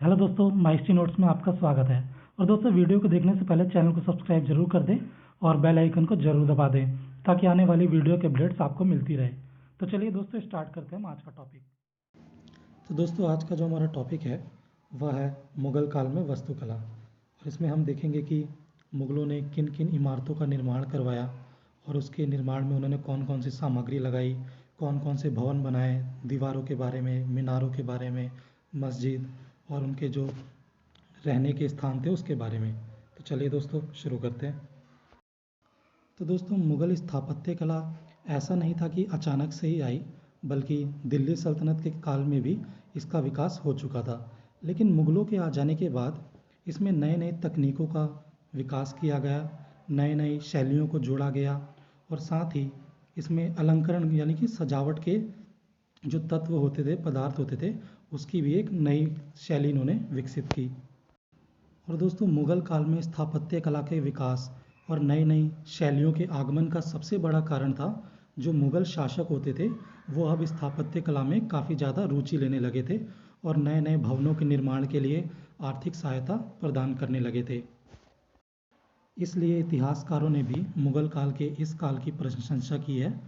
Hello दोस्तों, माइस्टी notes में आपका स्वागत है। और दोस्तों, वीडियो को देखने से पहले चैनल को सब्सक्राइब जरूर कर दें और बेल आइकन को जरूर दबा दें ताकि आने वाली वीडियो के अपडेट्स आपको मिलती रहे। तो चलिए दोस्तों, स्टार्ट करते हैं आज का टॉपिक। तो दोस्तों, आज का जो हमारा टॉपिक है वह है मुगल काल में वास्तुकला। और इसमें हम देखेंगे कि मुगलों ने किन किन इमारतों का निर्माण करवाया और उसके निर्माण में उन्होंने कौन कौन सी सामग्री लगाई, कौन कौन से भवन बनाए, दीवारों के बारे में, मीनारों के बारे में, मस्जिद और उनके जो रहने के स्थान थे उसके बारे में। तो चलिए दोस्तों, शुरू करते हैं। तो दोस्तों, मुग़ल स्थापत्य कला ऐसा नहीं था कि अचानक से ही आई, बल्कि दिल्ली सल्तनत के काल में भी इसका विकास हो चुका था। लेकिन मुग़लों के आ जाने के बाद इसमें नए नए तकनीकों का विकास किया गया, नए नई शैलियों को जोड़ा गया और साथ ही इसमें अलंकरण यानी कि सजावट के जो तत्व होते थे, पदार्थ होते थे, उसकी भी एक नई शैली इन्होंने विकसित की। और दोस्तों, मुग़ल काल में स्थापत्य कला के विकास और नई नई शैलियों के आगमन का सबसे बड़ा कारण था जो मुग़ल शासक होते थे वो अब स्थापत्य कला में काफ़ी ज़्यादा रुचि लेने लगे थे और नए नए भवनों के निर्माण के लिए आर्थिक सहायता प्रदान करने लगे थे। इसलिए इतिहासकारों ने भी मुग़ल काल के इस काल की प्रशंसा की है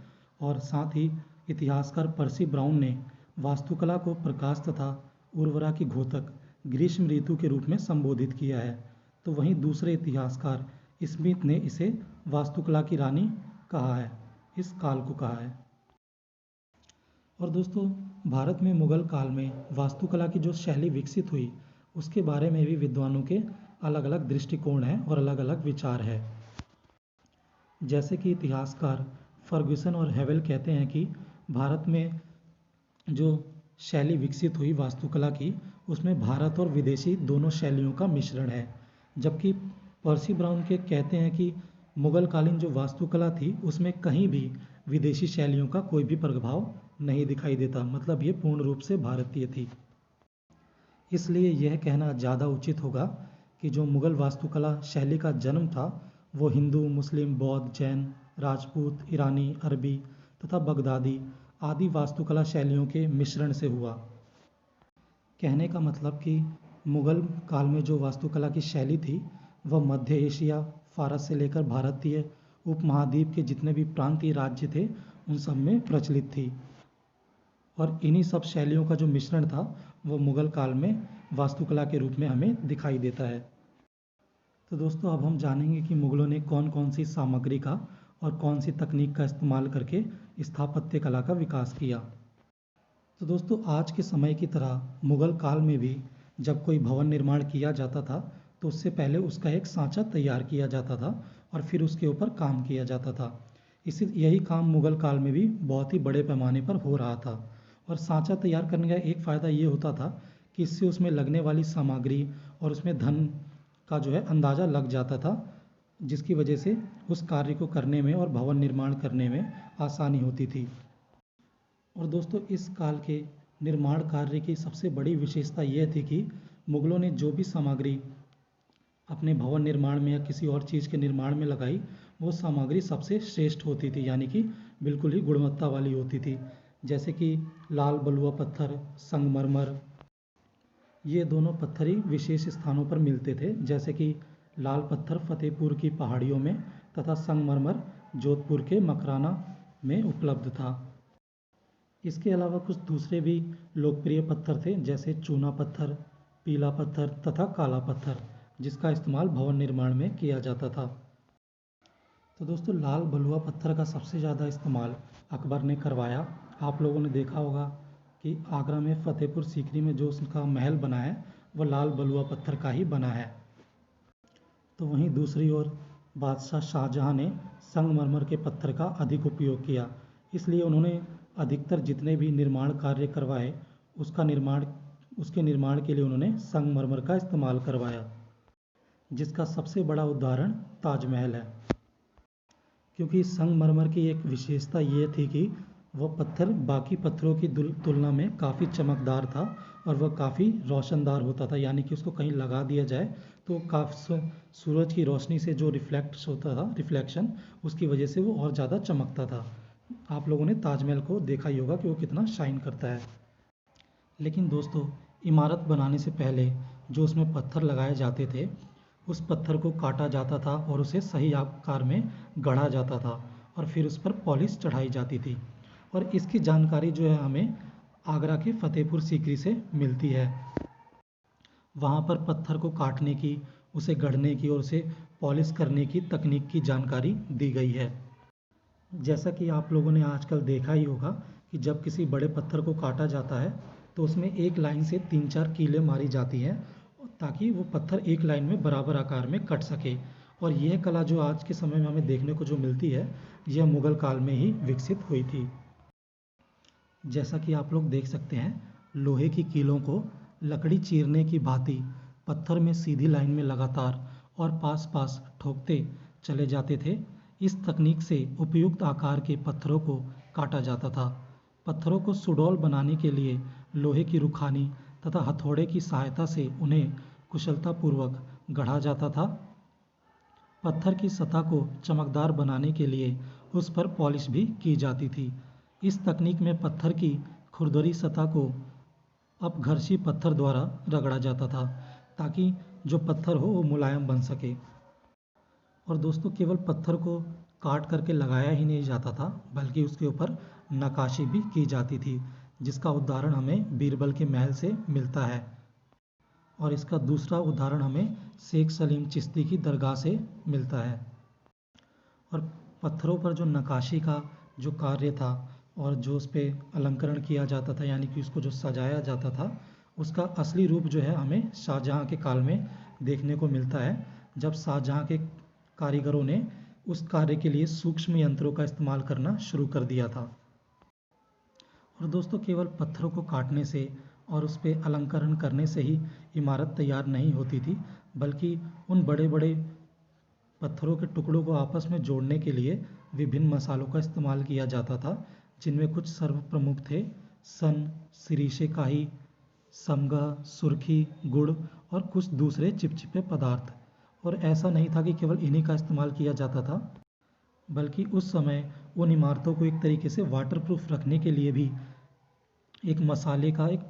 और साथ ही इतिहासकार पर्सी ब्राउन ने वास्तुकला को प्रकाश तथा उर्वरा की घोतक ग्रीष्म ऋतु के रूप में संबोधित किया है। तो वहीं दूसरे इतिहासकार स्मिथ ने इसे वास्तुकला की रानी कहा है, इस काल को कहा है। और दोस्तों, भारत में मुग़ल काल में वास्तुकला की जो शैली विकसित हुई उसके बारे में भी विद्वानों के अलग अलग दृष्टिकोण हैं और अलग अलग विचार है। जैसे कि इतिहासकार फर्ग्यूसन और हेवेल कहते हैं कि भारत में जो शैली विकसित हुई वास्तुकला की उसमें भारत और विदेशी दोनों शैलियों का मिश्रण है। जबकि पर्सी ब्राउन के कहते हैं कि मुग़ल कालीन जो वास्तुकला थी उसमें कहीं भी विदेशी शैलियों का कोई भी प्रभाव नहीं दिखाई देता, मतलब ये पूर्ण रूप से भारतीय थी। इसलिए यह कहना ज़्यादा उचित होगा कि जो मुग़ल वास्तुकला शैली का जन्म था वो हिंदू, मुस्लिम, बौद्ध, जैन, राजपूत, ईरानी, अरबी तथा बगदादी आदि वास्तुकला शैलियों के मिश्रण से हुआ। कहने का मतलब कि मुग़ल काल में जो वास्तुकला की शैली थी वह मध्य एशिया, फारस से लेकर भारतीय उपमहाद्वीप के जितने भी प्रांतीय राज्य थे उन सब में प्रचलित थी और इन्हीं सब शैलियों का जो मिश्रण था वो मुग़ल काल में वास्तुकला के रूप में हमें दिखाई देता है। तो दोस्तों, अब हम जानेंगे कि मुग़लों ने कौन कौन सी सामग्री का और कौन सी तकनीक का इस्तेमाल करके स्थापत्य कला का विकास किया। तो दोस्तों, आज के समय की तरह मुग़ल काल में भी जब कोई भवन निर्माण किया जाता था तो उससे पहले उसका एक सांचा तैयार किया जाता था और फिर उसके ऊपर काम किया जाता था। यही काम मुग़ल काल में भी बहुत ही बड़े पैमाने पर हो रहा था। और सांचा तैयार करने का एक फ़ायदा ये होता था कि इससे उसमें लगने वाली सामग्री और उसमें धन का जो है अंदाज़ा लग जाता था, जिसकी वजह से उस कार्य को करने में और भवन निर्माण करने में आसानी होती थी। और दोस्तों, इस काल के निर्माण कार्य की सबसे बड़ी विशेषता यह थी कि मुग़लों ने जो भी सामग्री अपने भवन निर्माण में या किसी और चीज़ के निर्माण में लगाई वो सामग्री सबसे श्रेष्ठ होती थी, यानी कि बिल्कुल ही गुणवत्ता वाली होती थी। जैसे कि लाल बलुआ पत्थर, संगमरमर, ये दोनों पत्थर ही विशेष स्थानों पर मिलते थे। जैसे कि लाल पत्थर फतेहपुर की पहाड़ियों में तथा संगमरमर जोधपुर के मकराना में उपलब्ध था। इसके अलावा कुछ दूसरे भी लोकप्रिय पत्थर थे, जैसे चूना पत्थर, पीला पत्थर तथा काला पत्थर, जिसका इस्तेमाल भवन निर्माण में किया जाता था। तो दोस्तों, लाल बलुआ पत्थर का सबसे ज़्यादा इस्तेमाल अकबर ने करवाया। आप लोगों ने देखा होगा कि आगरा में फतेहपुर सीकरी में जो उसका महल बना है वह लाल बलुआ पत्थर का ही बना है। तो वहीं दूसरी ओर बादशाह शाहजहां ने संगमरमर के पत्थर का अधिक उपयोग किया, इसलिए उन्होंने अधिकतर जितने भी निर्माण कार्य करवाए उसके निर्माण के लिए उन्होंने संगमरमर का इस्तेमाल करवाया, जिसका सबसे बड़ा उदाहरण ताजमहल है। क्योंकि संगमरमर की एक विशेषता ये थी कि वह पत्थर बाकी पत्थरों की तुलना में काफ़ी चमकदार था और वह काफ़ी रोशनदार होता था, यानी कि उसको कहीं लगा दिया जाए तो काफ़ी सूरज की रोशनी से जो रिफ्लेक्ट होता था, रिफ्लेक्शन, उसकी वजह से वो और ज़्यादा चमकता था। आप लोगों ने ताजमहल को देखा ही होगा कि वो कितना शाइन करता है। लेकिन दोस्तों, इमारत बनाने से पहले जो उसमें पत्थर लगाए जाते थे, उस पत्थर को काटा जाता था और उसे सही आकार में गढ़ा जाता था और फिर उस पर पॉलिश चढ़ाई जाती थी। और इसकी जानकारी जो है हमें आगरा के फतेहपुर सीकरी से मिलती है। वहाँ पर पत्थर को काटने की, उसे गढ़ने की और उसे पॉलिश करने की तकनीक की जानकारी दी गई है। जैसा कि आप लोगों ने आजकल देखा ही होगा कि जब किसी बड़े पत्थर को काटा जाता है तो उसमें एक लाइन से 3-4 कीलें मारी जाती हैं ताकि वो पत्थर एक लाइन में बराबर आकार में कट सके। और यह कला जो आज के समय में हमें देखने को जो मिलती है, यह मुगल काल में ही विकसित हुई थी। जैसा कि आप लोग देख सकते हैं, लोहे की कीलों को लकड़ी चीरने की भांति पत्थर में सीधी लाइन में लगातार और पास पास ठोकते चले जाते थे। इस तकनीक से उपयुक्त आकार के पत्थरों को काटा जाता था। पत्थरों को सुडौल बनाने के लिए लोहे की रुखानी तथा हथौड़े की सहायता से उन्हें कुशलतापूर्वक गढ़ा जाता था। पत्थर की सतह को चमकदार बनाने के लिए उस पर पॉलिश भी की जाती थी। इस तकनीक में पत्थर की खुरदरी सतह को अपघर्षी पत्थर द्वारा रगड़ा जाता था ताकि जो पत्थर हो वो मुलायम बन सके। और दोस्तों, केवल पत्थर को काट करके लगाया ही नहीं जाता था, बल्कि उसके ऊपर नक्काशी भी की जाती थी, जिसका उदाहरण हमें बीरबल के महल से मिलता है। और इसका दूसरा उदाहरण हमें शेख सलीम चिश्ती की दरगाह से मिलता है। और पत्थरों पर जो नक्काशी का जो कार्य था और जो उस पर अलंकरण किया जाता था, यानी कि उसको जो सजाया जाता था, उसका असली रूप जो है हमें शाहजहाँ के काल में देखने को मिलता है, जब शाहजहाँ के कारीगरों ने उस कार्य के लिए सूक्ष्म यंत्रों का इस्तेमाल करना शुरू कर दिया था। और दोस्तों, केवल पत्थरों को काटने से और उस पर अलंकरण करने से ही इमारत तैयार नहीं होती थी, बल्कि उन बड़े बड़े पत्थरों के टुकड़ों को आपस में जोड़ने के लिए विभिन्न मसालों का इस्तेमाल किया जाता था, जिनमें कुछ सर्वप्रमुख थे सन, सिरिशे काई, समगह, सुर्खी, गुड़ और कुछ दूसरे चिपचिपे पदार्थ। और ऐसा नहीं था कि केवल इन्हीं का इस्तेमाल किया जाता था, बल्कि उस समय उन इमारतों को एक तरीके से वाटरप्रूफ रखने के लिए भी एक मसाले का एक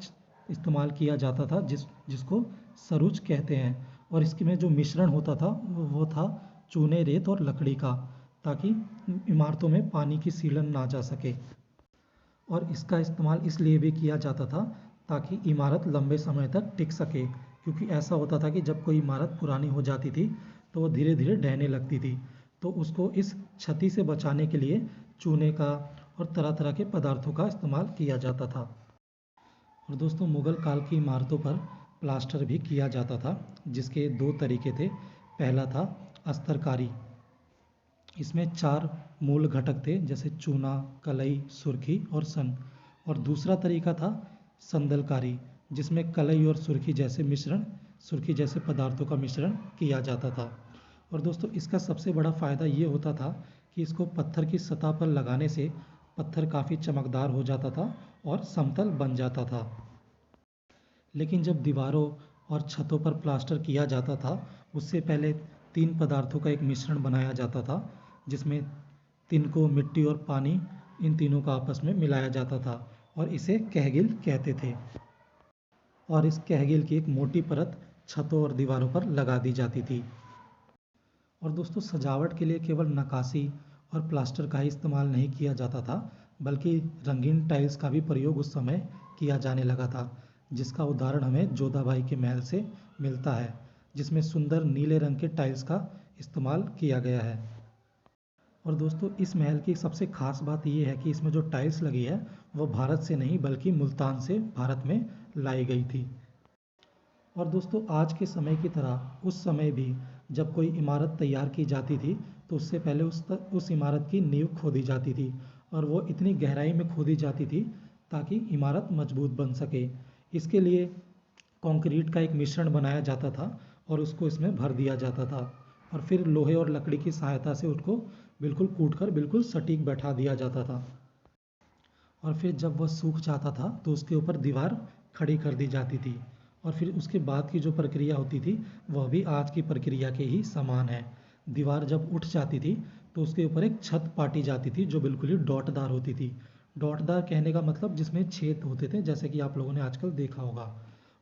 इस्तेमाल किया जाता था, जिसको सरूज कहते हैं। और इसके में जो मिश्रण होता था वो था चूने, रेत और लकड़ी का, ताकि इमारतों में पानी की सीलन ना जा सके। और इसका इस्तेमाल इसलिए भी किया जाता था ताकि इमारत लंबे समय तक टिक सके, क्योंकि ऐसा होता था कि जब कोई इमारत पुरानी हो जाती थी तो वो धीरे धीरे ढहने लगती थी, तो उसको इस क्षति से बचाने के लिए चूने का और तरह तरह के पदार्थों का इस्तेमाल किया जाता था। और दोस्तों, मुगल काल की इमारतों पर प्लास्टर भी किया जाता था, जिसके 2 तरीके थे। पहला था अस्तरकारी। इसमें 4 मूल घटक थे, जैसे चूना, कलई, सुर्खी और सन। और दूसरा तरीका था संदलकारी, जिसमें कलई और सुर्खी जैसे पदार्थों का मिश्रण किया जाता था। और दोस्तों, इसका सबसे बड़ा फ़ायदा ये होता था कि इसको पत्थर की सतह पर लगाने से पत्थर काफ़ी चमकदार हो जाता था और समतल बन जाता था। लेकिन जब दीवारों और छतों पर प्लास्टर किया जाता था, उससे पहले 3 पदार्थों का एक मिश्रण बनाया जाता था, जिसमें तिनको, मिट्टी और पानी, इन तीनों का आपस में मिलाया जाता था और इसे कहगिल कहते थे। और इस कहगिल की एक मोटी परत छतों और दीवारों पर लगा दी जाती थी। और दोस्तों, सजावट के लिए केवल नक्काशी और प्लास्टर का ही इस्तेमाल नहीं किया जाता था, बल्कि रंगीन टाइल्स का भी प्रयोग उस समय किया जाने लगा था, जिसका उदाहरण हमें जोधाबाई के महल से मिलता है, जिसमें सुंदर नीले रंग के टाइल्स का इस्तेमाल किया गया है। और दोस्तों, इस महल की सबसे खास बात यह है कि इसमें जो टाइल्स लगी है वो भारत से नहीं बल्कि मुल्तान से भारत में लाई गई थी। और दोस्तों, आज के समय की तरह उस समय भी जब कोई इमारत तैयार की जाती थी तो उससे पहले उस इमारत की नींव खोदी जाती थी, और वो इतनी गहराई में खोदी जाती थी ताकि इमारत मजबूत बन सके। इसके लिए कंक्रीट का एक मिश्रण बनाया जाता था और उसको इसमें भर दिया जाता था, और फिर लोहे और लकड़ी की सहायता से उसको बिल्कुल कूटकर बिल्कुल सटीक बैठा दिया जाता था। और फिर जब वह सूख जाता था तो उसके ऊपर दीवार खड़ी कर दी जाती थी, और फिर उसके बाद की जो प्रक्रिया होती थी वह भी आज की प्रक्रिया के ही समान है। दीवार जब उठ जाती थी तो उसके ऊपर एक छत पाटी जाती थी जो बिल्कुल ही डॉटदार होती थी। डॉटदार कहने का मतलब जिसमें छेद होते थे, जैसे कि आप लोगों ने आजकल देखा होगा।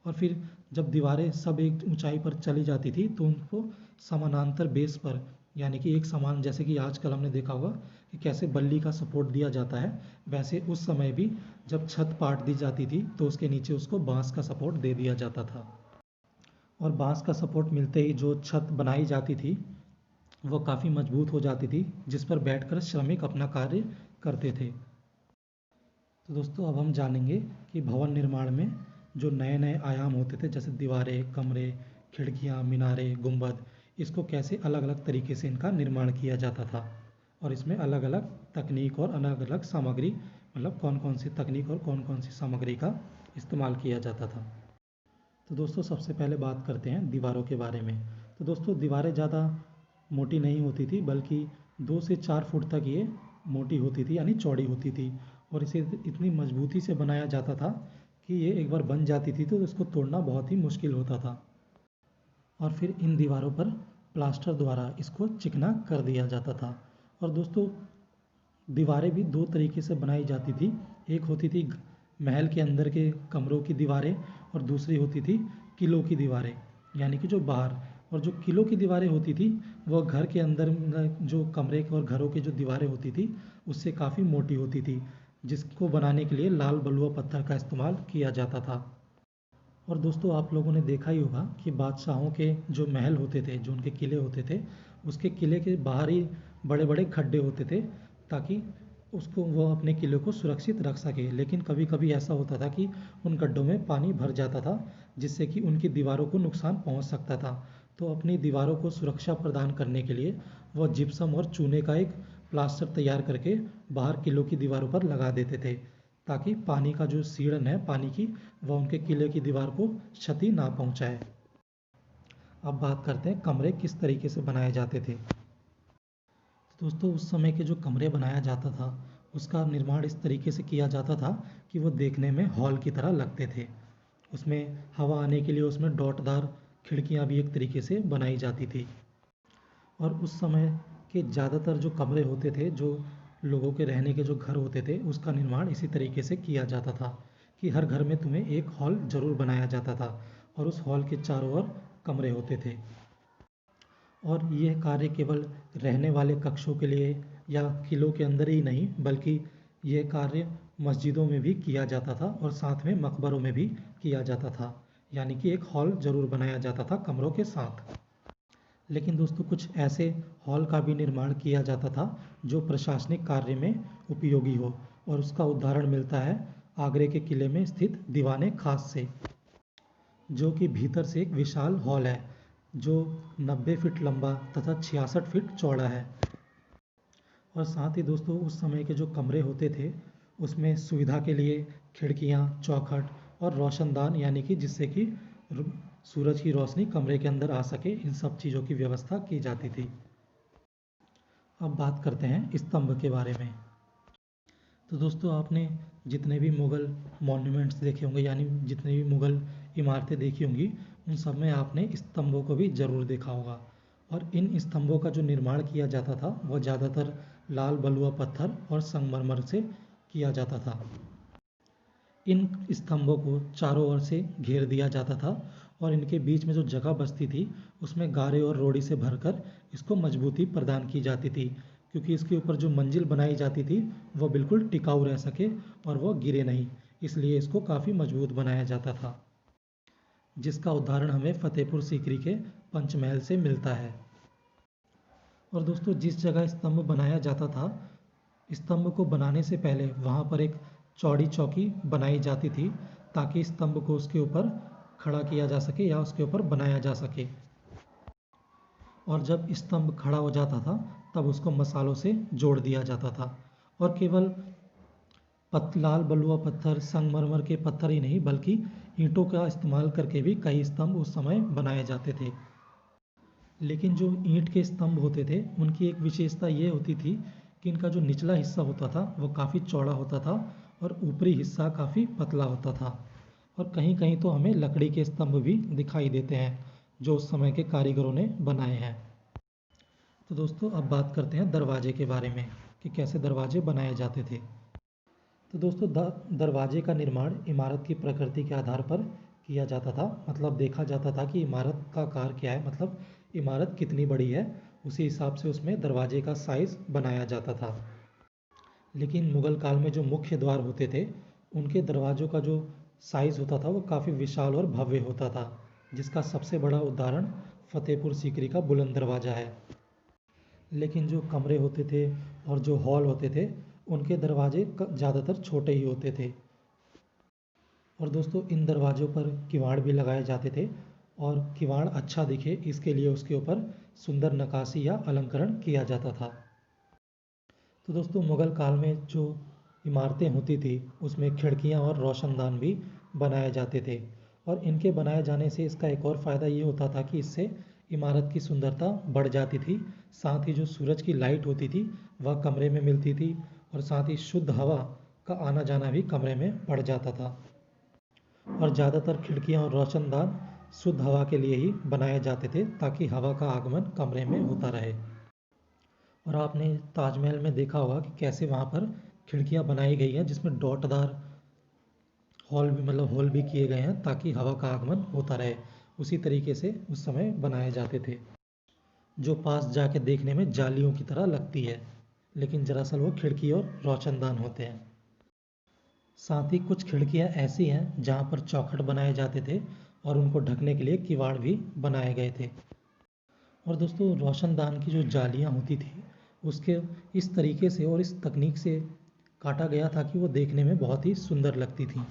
और फिर जब दीवारें सब एक ऊंचाई पर चली जाती थी तो उनको समानांतर बेस पर, यानी कि एक समान, जैसे कि आजकल हमने देखा होगा कि कैसे बल्ली का सपोर्ट दिया जाता है, वैसे उस समय भी जब छत पाट दी जाती थी तो उसके नीचे उसको बांस का सपोर्ट दे दिया जाता था। और बांस का सपोर्ट मिलते ही जो छत बनाई जाती थी वो काफ़ी मजबूत हो जाती थी, जिस पर बैठकर श्रमिक अपना कार्य करते थे। तो दोस्तों अब हम जानेंगे कि भवन निर्माण में जो नए नए आयाम होते थे, जैसे दीवारें, कमरे, खिड़कियाँ, मीनारे, गुंबद, इसको कैसे अलग अलग तरीके से इनका निर्माण किया जाता था और इसमें अलग अलग तकनीक और अलग अलग सामग्री, मतलब कौन कौन सी तकनीक और कौन कौन सी सामग्री का इस्तेमाल किया जाता था। तो दोस्तों सबसे पहले बात करते हैं दीवारों के बारे में। तो दोस्तों दीवारें ज़्यादा मोटी नहीं होती थी, बल्कि 2 से 4 फुट तक ये मोटी होती थी, यानी चौड़ी होती थी। और इसे इतनी मजबूती से बनाया जाता था कि ये एक बार बन जाती थी तो इसको तोड़ना बहुत ही मुश्किल होता था। और फिर इन दीवारों पर प्लास्टर द्वारा इसको चिकना कर दिया जाता था। और दोस्तों दीवारें भी 2 तरीके से बनाई जाती थी। एक होती थी महल के अंदर के कमरों की दीवारें और दूसरी होती थी किलों की दीवारें, यानी कि जो बाहर। और जो किलों की दीवारें होती थी वह घर के अंदर जो कमरे और घरों की जो दीवारें होती थी उससे काफ़ी मोटी होती थी, जिसको बनाने के लिए लाल बलुआ पत्थर का इस्तेमाल किया जाता था। और दोस्तों आप लोगों ने देखा ही होगा कि बादशाहों के जो महल होते थे, जो उनके किले होते थे, उसके किले के बाहर ही बड़े बड़े खड्डे होते थे ताकि उसको वो अपने किले को सुरक्षित रख सके। लेकिन कभी कभी ऐसा होता था कि उन गड्ढों में पानी भर जाता था, जिससे कि उनकी दीवारों को नुकसान पहुंच सकता था। तो अपनी दीवारों को सुरक्षा प्रदान करने के लिए वह जिप्सम और चूने का एक प्लास्टर तैयार करके बाहर किलों की दीवारों पर लगा देते थे, ताकि पानी का जो सीड़न है पानी की, वह उनके किले की दीवार को क्षति ना पहुंचाए। अब बात करते हैं कमरे किस तरीके से बनाए जाते थे। दोस्तों उस समय के जो कमरे बनाया जाता था उसका निर्माण इस तरीके से किया जाता था कि वो देखने में हॉल की तरह लगते थे। उसमें हवा आने के लिए उसमें डॉटदार खिड़कियां भी एक तरीके से बनाई जाती थी। और उस समय के ज़्यादातर जो कमरे होते थे, जो लोगों के रहने के जो घर होते थे, उसका निर्माण इसी तरीके से किया जाता था कि हर घर में तुम्हें एक हॉल ज़रूर बनाया जाता था और उस हॉल के चारों ओर कमरे होते थे। और यह कार्य केवल रहने वाले कक्षों के लिए या किलों के अंदर ही नहीं, बल्कि यह कार्य मस्जिदों में भी किया जाता था और साथ में मकबरों में भी किया जाता था, यानी कि एक हॉल ज़रूर बनाया जाता था कमरों के साथ। लेकिन दोस्तों कुछ ऐसे हॉल का भी निर्माण किया जाता था जो प्रशासनिक कार्य में उपयोगी हो, और उसका उदाहरण मिलता है आगरे के किले में स्थित दीवाने खास से, जो कि भीतर से एक विशाल हॉल है जो 90 फीट लंबा तथा 66 फीट चौड़ा है। और साथ ही दोस्तों उस समय के जो कमरे होते थे उसमें सुविधा के लिए खिड़कियां, चौखट और रोशनदान, यानी कि जिससे कि सूरज की रोशनी कमरे के अंदर आ सके, इन सब चीज़ों की व्यवस्था की जाती थी। अब बात करते हैं स्तंभ के बारे में। तो दोस्तों आपने जितने भी मुग़ल मॉन्यूमेंट्स देखे होंगे, यानी जितने भी मुग़ल इमारतें देखी होंगी, उन सब में आपने स्तंभों को भी ज़रूर देखा होगा। और इन स्तंभों का जो निर्माण किया जाता था वह ज़्यादातर लाल बलुआ पत्थर और संगमरमर से किया जाता था। इन स्तंभों को चारों ओर से घेर दिया जाता था और इनके बीच में जो जगह बचती थी उसमें गारे और रोड़ी से भरकर इसको मजबूती प्रदान की जाती थी, क्योंकि इसके ऊपर जो मंजिल बनाई जाती थी वह बिल्कुल टिकाऊ रह सके और वह गिरे नहीं, इसलिए इसको काफ़ी मजबूत बनाया जाता था, जिसका उदाहरण हमें फतेहपुर सीकरी के पंचमहल से मिलता है। और दोस्तों जिस जगह स्तंभ बनाया जाता था, स्तंभ को बनाने से पहले वहाँ पर एक चौड़ी चौकी बनाई जाती थी ताकि स्तंभ को उसके ऊपर खड़ा किया जा सके या उसके ऊपर बनाया जा सके। और जब स्तंभ खड़ा हो जाता था तब उसको मसालों से जोड़ दिया जाता था। और केवल लाल बलुआ पत्थर, संगमरमर के पत्थर ही नहीं, बल्कि ईंटों का इस्तेमाल करके भी कई स्तंभ उस समय बनाए जाते थे। लेकिन जो ईंट के स्तंभ होते थे उनकी एक विशेषता ये होती थी कि इनका जो निचला हिस्सा होता था वो काफ़ी चौड़ा होता था और ऊपरी हिस्सा काफ़ी पतला होता था। और कहीं कहीं तो हमें लकड़ी के स्तंभ भी दिखाई देते हैं जो उस समय के कारीगरों ने बनाए हैं। तो दोस्तों अब बात करते हैं दरवाजे के बारे में कि कैसे दरवाजे बनाए जाते थे। तो दोस्तों दरवाजे का निर्माण इमारत की प्रकृति के आधार पर किया जाता था, मतलब देखा जाता था कि इमारत का आकार क्या है, मतलब इमारत कितनी बड़ी है, उसी हिसाब से उसमें दरवाजे का साइज़ बनाया जाता था। लेकिन मुग़ल काल में जो मुख्य द्वार होते थे, उनके दरवाज़ों का जो साइज़ होता था वो काफ़ी विशाल और भव्य होता था, जिसका सबसे बड़ा उदाहरण फतेहपुर सीकरी का बुलंद दरवाज़ा है। लेकिन जो कमरे होते थे और जो हॉल होते थे, उनके दरवाजे ज़्यादातर छोटे ही होते थे। और दोस्तों, इन दरवाज़ों पर किवाड़ भी लगाए जाते थे, और किवाड़ अच्छा दिखे इसके लिए उसके ऊपर सुंदर नक्काशी या अलंकरण किया जाता था। तो दोस्तों, मुग़ल काल में जो इमारतें होती थी उसमें खिड़कियां और रोशनदान भी बनाए जाते थे, और इनके बनाए जाने से इसका एक और फ़ायदा ये होता था कि इससे इमारत की सुंदरता बढ़ जाती थी। साथ ही जो सूरज की लाइट होती थी वह कमरे में मिलती थी, और साथ ही शुद्ध हवा का आना जाना भी कमरे में बढ़ जाता था। और ज़्यादातर खिड़कियां और रोशनदान शुद्ध हवा के लिए ही बनाए जाते थे, ताकि हवा का आगमन कमरे में होता रहे। और आपने ताजमहल में देखा होगा कि कैसे वहाँ पर खिड़कियाँ बनाई गई हैं, जिसमें डॉटदार हॉल भी, मतलब होल भी किए गए हैं, ताकि हवा का आगमन होता रहे। उसी तरीके से उस समय बनाए जाते थे, जो पास जाके देखने में जालियों की तरह लगती है, लेकिन दरअसल वो खिड़की और रोशनदान होते हैं। साथ ही कुछ खिड़कियाँ ऐसी हैं जहाँ पर चौखट बनाए जाते थे, और उनको ढकने के लिए किवाड़ भी बनाए गए थे। और दोस्तों, रोशनदान की जो जालियाँ होती थी उसके इस तरीके से और इस तकनीक से काटा गया था कि वो देखने में बहुत ही सुंदर लगती थी,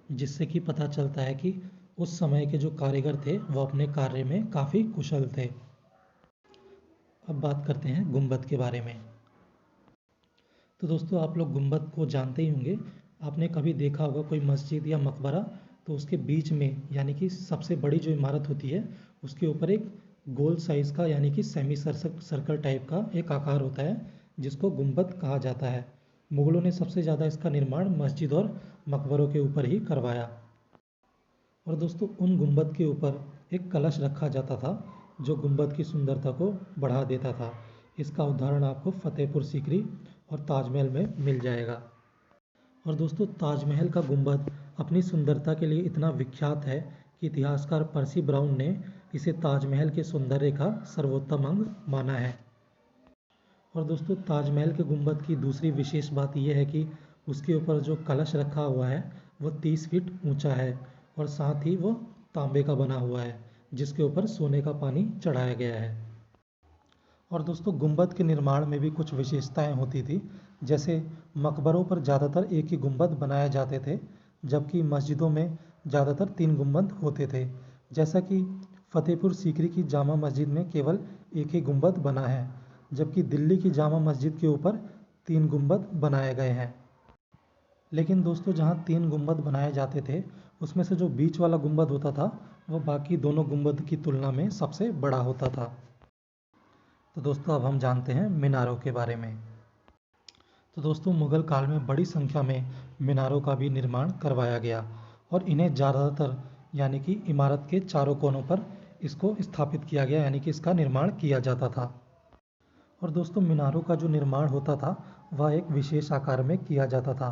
जिससे कि पता चलता है कि उस समय के जो कारीगर थे वो अपने कार्य में काफ़ी कुशल थे। अब बात करते हैं गुंबद के बारे में। तो दोस्तों, आप लोग गुंबद को जानते ही होंगे। आपने कभी देखा होगा कोई मस्जिद या मकबरा, तो उसके बीच में, यानी कि सबसे बड़ी जो इमारत होती है उसके ऊपर एक गोल साइज़ का, यानी कि सेमी सर्कल टाइप का एक आकार होता है, जिसको गुंबद कहा जाता है। मुगलों ने सबसे ज़्यादा इसका निर्माण मस्जिद और मकबरों के ऊपर ही करवाया। और दोस्तों, उन गुंबद के ऊपर एक कलश रखा जाता था, जो गुंबद की सुंदरता को बढ़ा देता था। इसका उदाहरण आपको फतेहपुर सीकरी और ताजमहल में मिल जाएगा। और दोस्तों, ताजमहल का गुंबद अपनी सुंदरता के लिए इतना विख्यात है कि इतिहासकार पर्सी ब्राउन ने इसे ताजमहल के सौंदर्य का सर्वोत्तम अंग माना है। और दोस्तों, ताजमहल के गुंबद की दूसरी विशेष बात यह है कि उसके ऊपर जो कलश रखा हुआ है वो 30 फीट ऊंचा है, और साथ ही वो तांबे का बना हुआ है, जिसके ऊपर सोने का पानी चढ़ाया गया है। और दोस्तों, गुंबद के निर्माण में भी कुछ विशेषताएं होती थी। जैसे मकबरों पर ज़्यादातर एक ही गुंबद बनाए जाते थे, जबकि मस्जिदों में ज़्यादातर 3 गुंबद होते थे। जैसा कि फतेहपुर सीकरी की जामा मस्जिद में केवल एक ही गुंबद बना है, जबकि दिल्ली की जामा मस्जिद के ऊपर 3 गुंबद बनाए गए हैं। लेकिन दोस्तों, जहाँ 3 गुंबद बनाए जाते थे उसमें से जो बीच वाला गुंबद होता था वो बाकी दोनों गुंबद की तुलना में सबसे बड़ा होता था। तो दोस्तों, अब हम जानते हैं मीनारों के बारे में। तो दोस्तों, मुग़ल काल में बड़ी संख्या में मीनारों का भी निर्माण करवाया गया, और इन्हें ज़्यादातर, यानी कि इमारत के चारों कोनों पर इसको स्थापित किया गया, यानी कि इसका निर्माण किया जाता था। और दोस्तों, मीनारों का जो निर्माण होता था वह एक विशेष आकार में किया जाता था।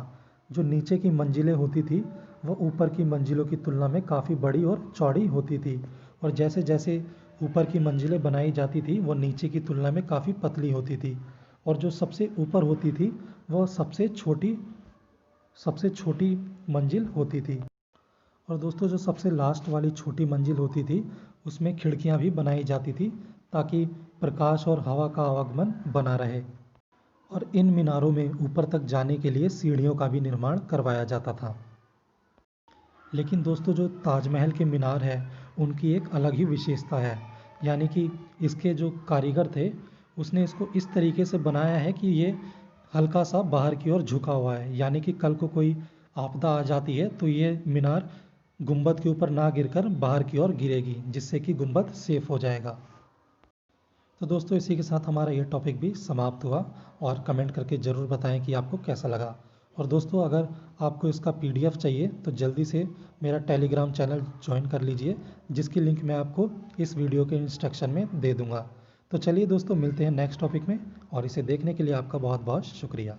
जो नीचे की मंजिलें होती थी वह ऊपर की मंजिलों की तुलना में काफ़ी बड़ी और चौड़ी होती थी, और जैसे जैसे ऊपर की मंजिलें बनाई जाती थी वो नीचे की तुलना में काफ़ी पतली होती थी, और जो सबसे ऊपर होती थी वह सबसे छोटी मंजिल होती थी। और दोस्तों, जो सबसे लास्ट वाली छोटी मंजिल होती थी उसमें खिड़कियां भी बनाई जाती थी, ताकि प्रकाश और हवा का आवागमन बना रहे। और इन मीनारों में ऊपर तक जाने के लिए सीढ़ियों का भी निर्माण करवाया जाता था। लेकिन दोस्तों, जो ताजमहल के मीनार है उनकी एक अलग ही विशेषता है, यानी कि इसके जो कारीगर थे उसने इसको इस तरीके से बनाया है कि ये हल्का सा बाहर की ओर झुका हुआ है, यानी कि कल को कोई आपदा आ जाती है तो ये मीनार गुंबद के ऊपर ना गिरकर बाहर की ओर गिरेगी, जिससे कि गुंबद सेफ हो जाएगा। तो दोस्तों, इसी के साथ हमारा ये टॉपिक भी समाप्त हुआ, और कमेंट करके ज़रूर बताएं कि आपको कैसा लगा। और दोस्तों, अगर आपको इसका PDF चाहिए तो जल्दी से मेरा टेलीग्राम चैनल ज्वाइन कर लीजिए, जिसकी लिंक मैं आपको इस वीडियो के इंस्ट्रक्शन में दे दूँगा। तो चलिए दोस्तों, मिलते हैं नेक्स्ट टॉपिक में, और इसे देखने के लिए आपका बहुत बहुत शुक्रिया।